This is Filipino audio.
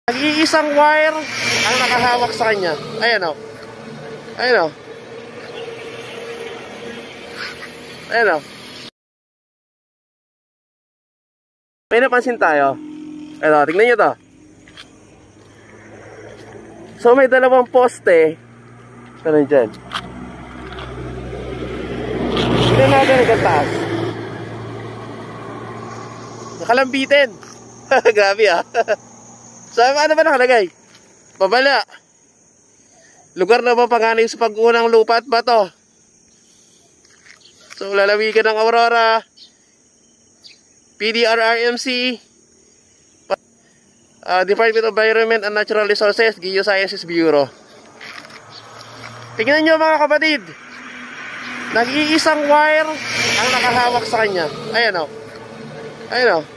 Nag-iisang wire ang nakahawak sa kanya. Ayan o. Ayan o. Ayan o. May napansin tayo. Ayan o, tignan nyo to. So may dalawang poste. Ano dyan? Tignan natin ang taas. Nakalambitin. Grabe ah. So ano ba nakalagay? Pabala. Lugar na ba panganib sa pag-unang lupa at bato? So lalawigan ng Aurora, PDRRMC, Department of Environment and Natural Resources, Geosciences Bureau. Tingnan nyo mga kapatid. Nag-iisang wire ang nakahawak sa kanya. Ayan o. Ayan o.